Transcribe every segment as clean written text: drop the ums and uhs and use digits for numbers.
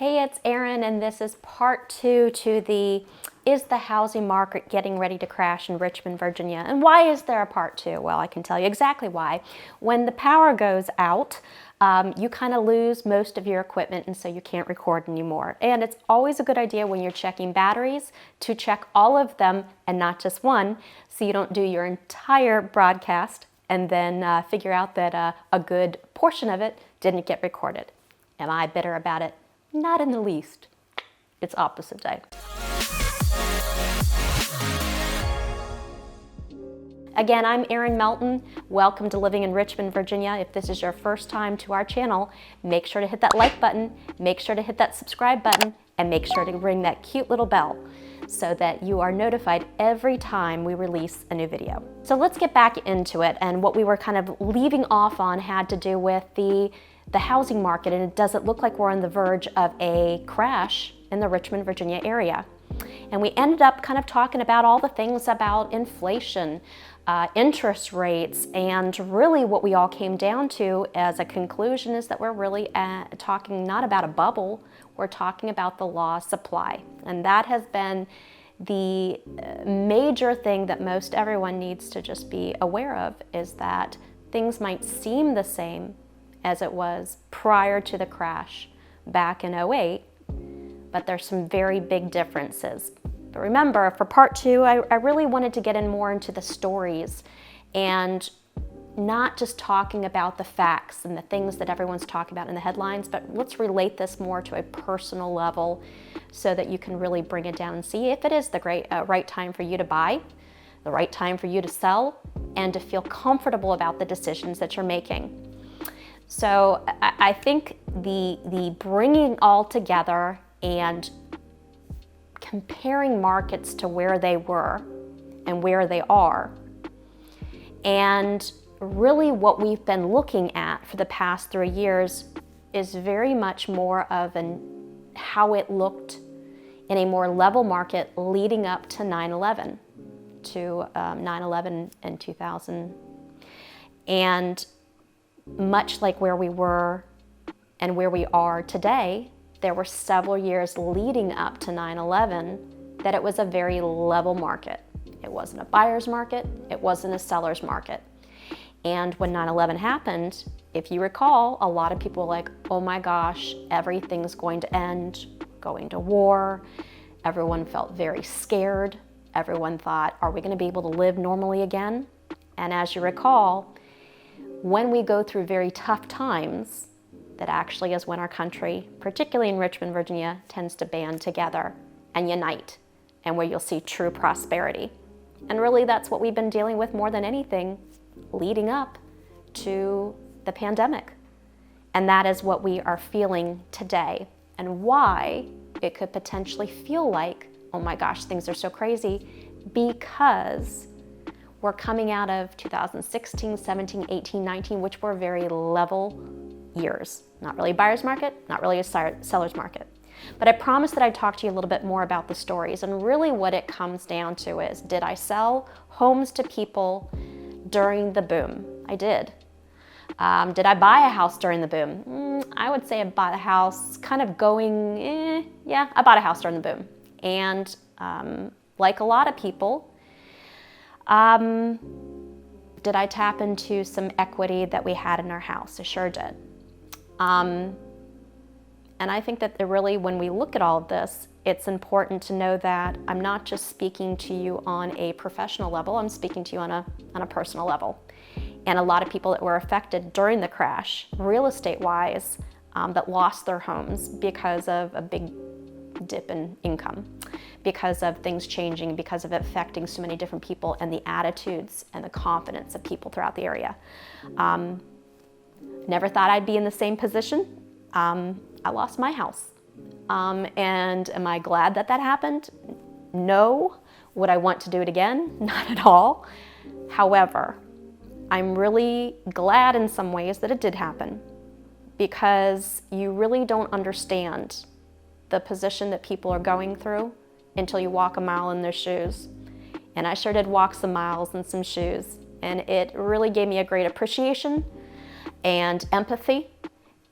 Hey, it's Erin, and this is part 2 to the Is the housing market getting ready to crash in Richmond, Virginia? And why is there a part 2? Well, I can tell you exactly why. When the power goes out, you kind of lose most of your equipment, and so you can't record anymore. And it's always a good idea when you're checking batteries to check all of them and not just one, so you don't do your entire broadcast and then figure out that a good portion of it didn't get recorded. Am I bitter about it? Not in the least. It's opposite day. Again, I'm Erin Melton. Welcome to Living in Richmond, Virginia. If this is your first time to our channel, make sure to hit that like button, make sure to hit that subscribe button, and make sure to ring that cute little bell so that you are notified every time we release a new video. So let's get back into it, and what we were kind of leaving off on had to do with the housing market, and it doesn't look like we're on the verge of a crash in the Richmond, Virginia area. And we ended up kind of talking about all the things about inflation, interest rates, and really what we all came down to as a conclusion is that we're really talking not about a bubble, we're talking about the law of supply. And that has been the major thing that most everyone needs to just be aware of, is that things might seem the same as it was prior to the crash back in '08, but there's some very big differences. But remember, for part 2, I really wanted to get in more into the stories and not just talking about the facts and the things that everyone's talking about in the headlines, but let's relate this more to a personal level so that you can really bring it down and see if it is the right time for you to buy, the right time for you to sell, and to feel comfortable about the decisions that you're making. So I think the bringing all together and comparing markets to where they were and where they are, and really what we've been looking at for the past 3 years is very much more of how it looked in a more level market leading up to 9/11, to 9/11 in 2000. And much like where we were and where we are today, there were several years leading up to 9/11 that it was a very level market. It wasn't a buyer's market, it wasn't a seller's market. And when 9/11 happened, if you recall, a lot of people were like, oh my gosh, everything's going to end, going to war. Everyone felt very scared. Everyone thought, are we going to be able to live normally again? And as you recall, when we go through very tough times, that actually is when our country, particularly in Richmond, Virginia, tends to band together and unite, and where you'll see true prosperity. And really that's what we've been dealing with more than anything leading up to the pandemic. And that is what we are feeling today, and why it could potentially feel like, oh my gosh, things are so crazy, because we're coming out of 2016, 17, 18, 19, which were very level years. Not really a buyer's market, not really a seller's market. But I promised that I'd talk to you a little bit more about the stories, and really what it comes down to is, did I sell homes to people during the boom? I did. Did I buy a house during the boom? I would say I bought a house kind of going, yeah, I bought a house during the boom. And like a lot of people, did I tap into some equity that we had in our house? I sure did. And I think that really, when we look at all of this, it's important to know that I'm not just speaking to you on a professional level, I'm speaking to you on a personal level. And a lot of people that were affected during the crash, real estate-wise, that lost their homes because of a big dip in income, because of things changing, because of it affecting so many different people and the attitudes and the confidence of people throughout the area. Never thought I'd be in the same position. I lost my house. And am I glad that that happened? No. Would I want to do it again? Not at all. However, I'm really glad in some ways that it did happen, because you really don't understand the position that people are going through until you walk a mile in their shoes. And I sure did walk some miles in some shoes, and it really gave me a great appreciation and empathy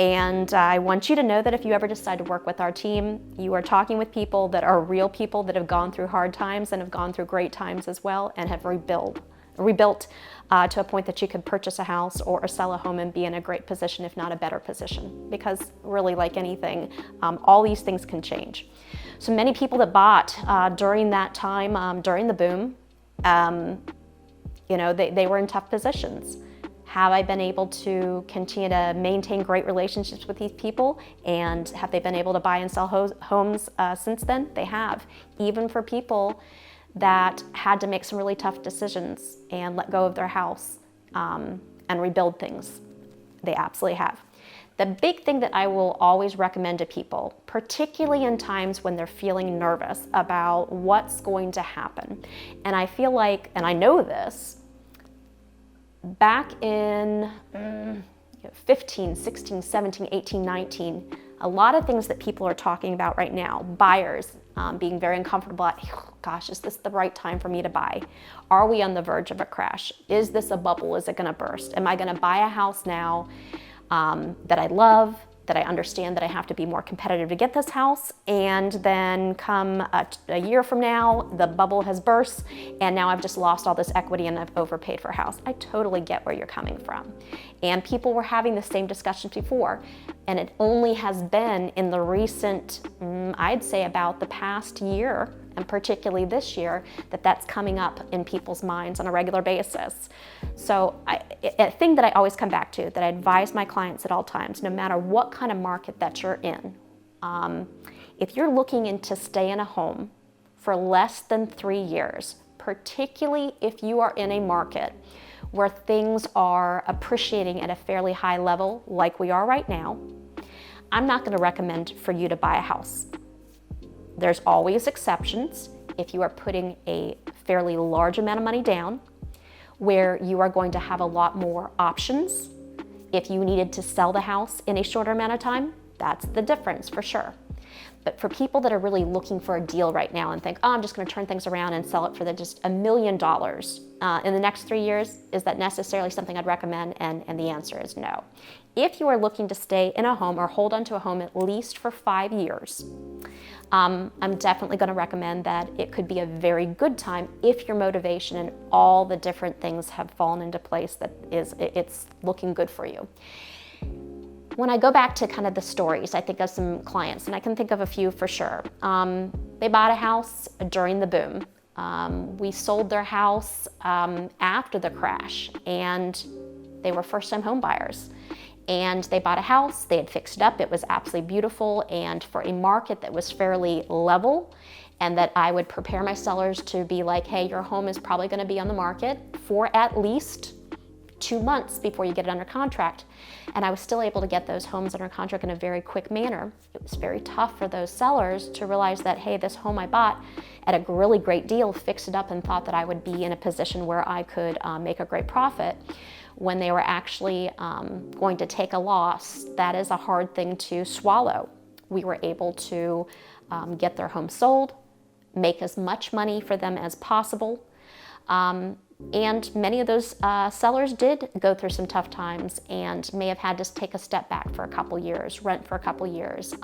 And I want you to know that if you ever decide to work with our team, you are talking with people that are real people that have gone through hard times and have gone through great times as well, and have rebuilt to a point that you could purchase a house or sell a home and be in a great position, if not a better position. Because really, like anything, all these things can change. So many people that bought during that time, during the boom, they were in tough positions. Have I been able to continue to maintain great relationships with these people? And have they been able to buy and sell homes since then? They have. Even for people that had to make some really tough decisions and let go of their house and rebuild things, they absolutely have. The big thing that I will always recommend to people, particularly in times when they're feeling nervous about what's going to happen, and I feel like, and I know this, back in 15, 16, 17, 18, 19, a lot of things that people are talking about right now, buyers being very uncomfortable at, gosh, is this the right time for me to buy? Are we on the verge of a crash? Is this a bubble? Is it gonna burst? Am I gonna buy a house now that I love, that I understand that I have to be more competitive to get this house, and then come a year from now, the bubble has burst, and now I've just lost all this equity and I've overpaid for a house. I totally get where you're coming from. And people were having the same discussions before, and it only has been in the recent, I'd say about the past year, and particularly this year, that's coming up in people's minds on a regular basis. So a thing that I always come back to, that I advise my clients at all times, no matter what kind of market that you're in, if you're looking to stay in a home for less than 3 years, particularly if you are in a market where things are appreciating at a fairly high level like we are right now, I'm not going to recommend for you to buy a house. There's always exceptions if you are putting a fairly large amount of money down, where you are going to have a lot more options. If you needed to sell the house in a shorter amount of time, that's the difference for sure. But for people that are really looking for a deal right now and think, oh, I'm just going to turn things around and sell it for just $1 million in the next 3 years, is that necessarily something I'd recommend? And the answer is no. If you are looking to stay in a home or hold onto a home at least for 5 years, I'm definitely going to recommend that it could be a very good time if your motivation and all the different things have fallen into place, that it's looking good for you. When I go back to kind of the stories, I think of some clients, and I can think of a few for sure. They bought a house during the boom. We sold their house after the crash, and they were first-time home buyers. And they bought a house, they had fixed it up, it was absolutely beautiful, and for a market that was fairly level, and that I would prepare my sellers to be like, hey, your home is probably going to be on the market for at least 2 months before you get it under contract. And I was still able to get those homes under contract in a very quick manner. It was very tough for those sellers to realize that, hey, this home I bought at a really great deal, fixed it up, and thought that I would be in a position where I could make a great profit, when they were actually going to take a loss. That is a hard thing to swallow. We were able to get their home sold, make as much money for them as possible. And many of those sellers did go through some tough times and may have had to take a step back for a couple years, rent for a couple years,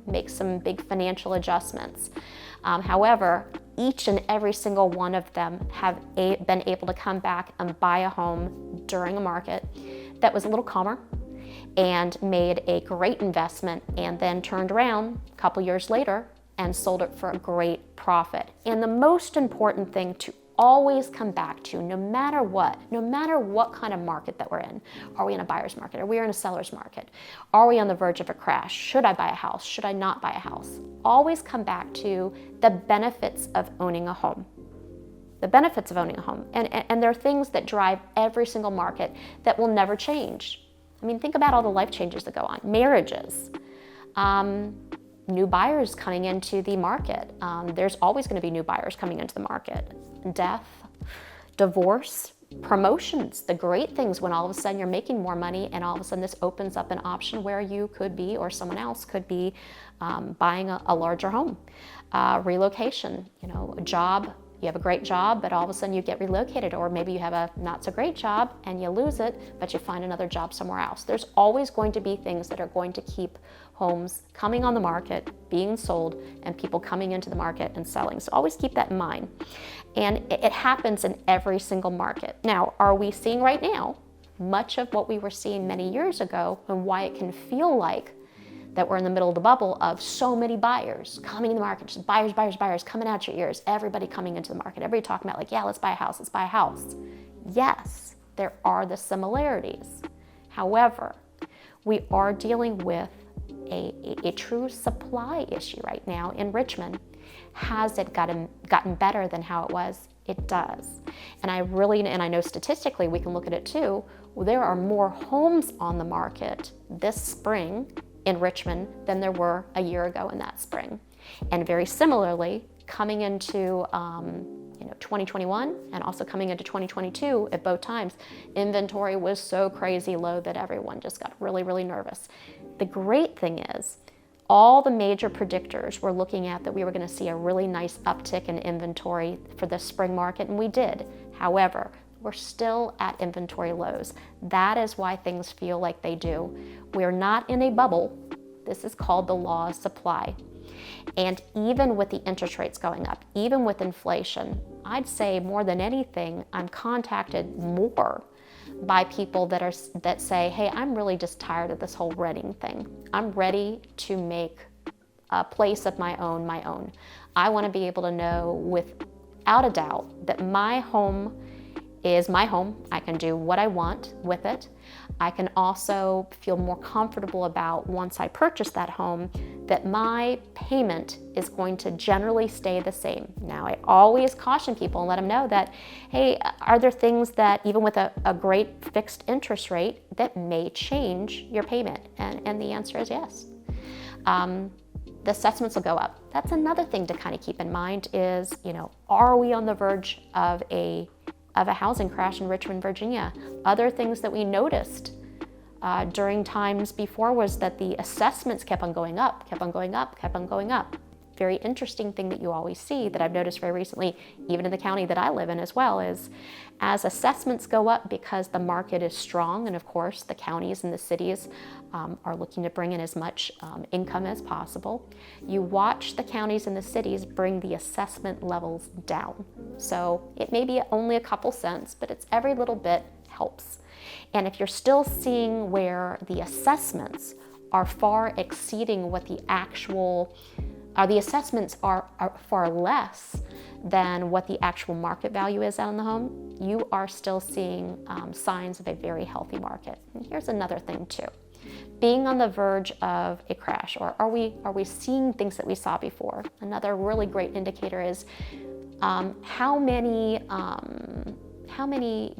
make some big financial adjustments. However, each and every single one of them have been able to come back and buy a home during a market that was a little calmer, and made a great investment, and then turned around a couple years later and sold it for a great profit. And the most important thing to always come back to, no matter what kind of market that we're in. Are we in a buyer's market? Are we in a seller's market? Are we on the verge of a crash? Should I buy a house? Should I not buy a house? Always come back to the benefits of owning a home. The benefits of owning a home. And there are things that drive every single market that will never change. I mean, think about all the life changes that go on. Marriages. New buyers coming into the market. There's always going to be new buyers coming into the market. Death, divorce, promotions, the great things when all of a sudden you're making more money, and all of a sudden this opens up an option where you could be, or someone else could be, buying a larger home. Relocation, a job You have a great job, but all of a sudden you get relocated, or maybe you have a not so great job and you lose it, but you find another job somewhere else. There's always going to be things that are going to keep homes coming on the market, being sold, and people coming into the market and selling. So always keep that in mind. And it happens in every single market. Now, are we seeing right now much of what we were seeing many years ago, and why it can feel like that we're in the middle of the bubble of so many buyers coming in the market, just buyers, buyers, buyers coming out your ears, everybody coming into the market, everybody talking about like, yeah, let's buy a house, let's buy a house. Yes, there are the similarities. However, we are dealing with a true supply issue right now in Richmond. Has it gotten better than how it was? It does. And I know statistically, we can look at it too, there are more homes on the market this spring in Richmond than there were a year ago in that spring. And very similarly, coming into 2021 and also coming into 2022 at both times, inventory was so crazy low that everyone just got really, really nervous. The great thing is, all the major predictors were looking at that we were going to see a really nice uptick in inventory for the spring market, and we did. However, we're still at inventory lows. That is why things feel like they do. We're not in a bubble. This is called the law of supply. And even with the interest rates going up, even with inflation, I'd say more than anything, I'm contacted more by people that say, hey, I'm really just tired of this whole renting thing. I'm ready to make a place of my own. I want to be able to know without a doubt that my home is my home. I can do what I want with it. I can also feel more comfortable about, once I purchase that home, that my payment is going to generally stay the same. Now, I always caution people and let them know that, hey, are there things that, even with a great fixed interest rate, that may change your payment? And the answer is yes. The assessments will go up. That's another thing to kind of keep in mind is, are we on the verge of a housing crash in Richmond, Virginia? Other things that we noticed during times before was that the assessments kept on going up. Very interesting thing that you always see that I've noticed very recently, even in the county that I live in as well, is as assessments go up because the market is strong, and of course the counties and the cities are looking to bring in as much income as possible, you watch the counties and the cities bring the assessment levels down. So it may be only a couple cents, but it's every little bit helps. And if you're still seeing where the assessments are far exceeding what the actual the assessments are far less than what the actual market value is on the home, you are still seeing signs of a very healthy market. And here's another thing too. Being on the verge of a crash, or are we seeing things that we saw before? Another really great indicator is how many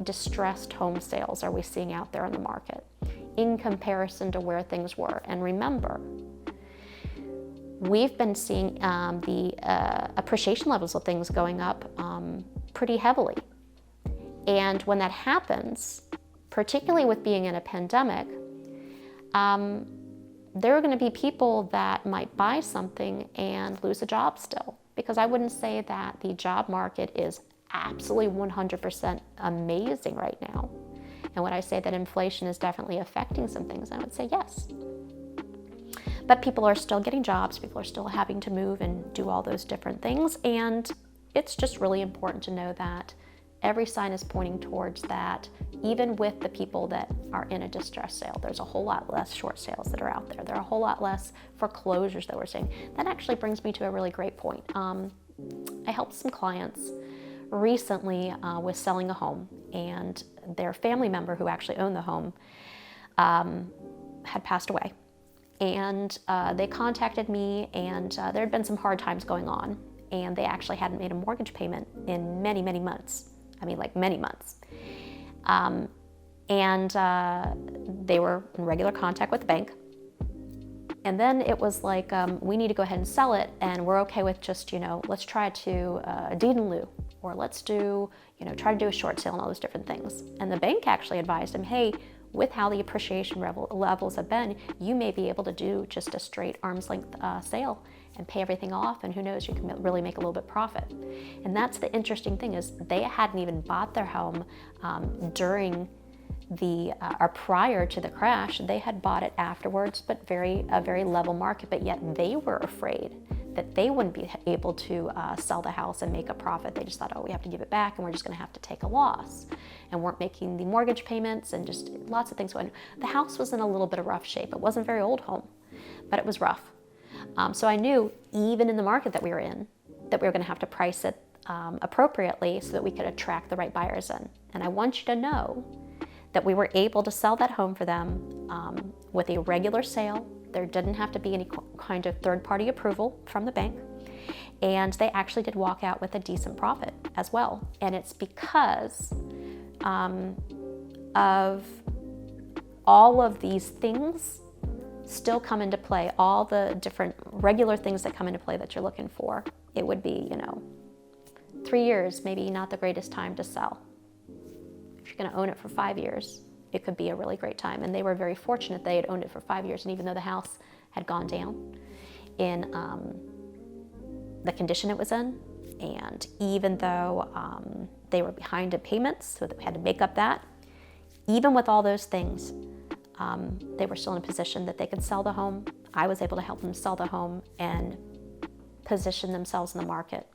distressed home sales are we seeing out there in the market in comparison to where things were? And remember, we've been seeing the appreciation levels of things going up pretty heavily. And when that happens, particularly with being in a pandemic, there are going to be people that might buy something and lose a job still. Because I wouldn't say that the job market is absolutely 100% amazing right now. And when I say that inflation is definitely affecting some things, I would say yes. But people are still getting jobs, people are still having to move and do all those different things, and it's just really important to know that every sign is pointing towards that. Even with the people that are in a distress sale, there's a whole lot less short sales that are out there. There are a whole lot less foreclosures that we're seeing. That actually brings me to a really great point. I helped some clients recently with selling a home, and their family member who actually owned the home had passed away. And they contacted me, and there had been some hard times going on, and they actually hadn't made a mortgage payment in many, many months. I mean, like many months. And they were in regular contact with the bank. And then it was like, we need to go ahead and sell it, and we're okay with just, let's try to deed in lieu, or let's do, try to do a short sale and all those different things. And the bank actually advised him, hey, with how the appreciation levels have been, you may be able to do just a straight arm's length sale. and pay everything off, and who knows, you can really make a little bit profit. And that's the interesting thing, is they hadn't even bought their home during or prior to the crash. They had bought it afterwards, but a very level market, but yet they were afraid that they wouldn't be able to sell the house and make a profit. They just thought, oh, we have to give it back and we're just gonna have to take a loss, and weren't making the mortgage payments, and just lots of things going on. The house was in a little bit of rough shape. It wasn't a very old home, but it was rough. So I knew, even in the market that we were in, that we were gonna have to price it appropriately so that we could attract the right buyers in. And I want you to know that we were able to sell that home for them with a regular sale. There didn't have to be any kind of third-party approval from the bank. And they actually did walk out with a decent profit as well. And it's because of all of these things still come into play, all the different regular things that come into play that you're looking for. It would be, 3 years, maybe not the greatest time to sell. If you're going to own it for 5 years, it could be a really great time. And they were very fortunate they had owned it for 5 years. And even though the house had gone down in the condition it was in, and even though they were behind in payments, so they had to make up that, even with all those things, they were still in a position that they could sell the home. I was able to help them sell the home and position themselves in the market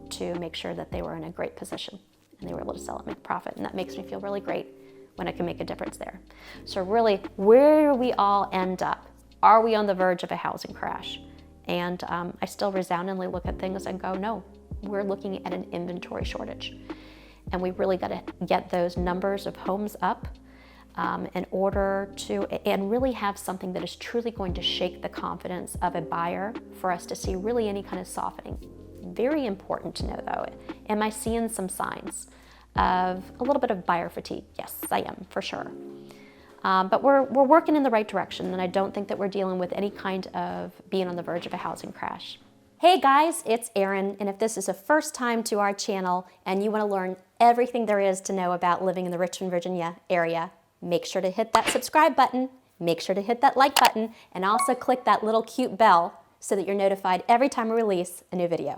to make sure that they were in a great position, and they were able to sell it and make a profit. And that makes me feel really great when I can make a difference there. So really, where we all end up, are we on the verge of a housing crash? And I still resoundingly look at things and go, no, we're looking at an inventory shortage. And we really got to get those numbers of homes up in order to, and really have something that is truly going to shake the confidence of a buyer for us to see really any kind of softening. Very important to know though, am I seeing some signs of a little bit of buyer fatigue? Yes, I am, for sure. But we're working in the right direction, and I don't think that we're dealing with any kind of being on the verge of a housing crash. Hey guys, it's Erin, and if this is a first time to our channel and you want to learn everything there is to know about living in the Richmond, Virginia area, make sure to hit that subscribe button, make sure to hit that like button, and also click that little cute bell so that you're notified every time we release a new video.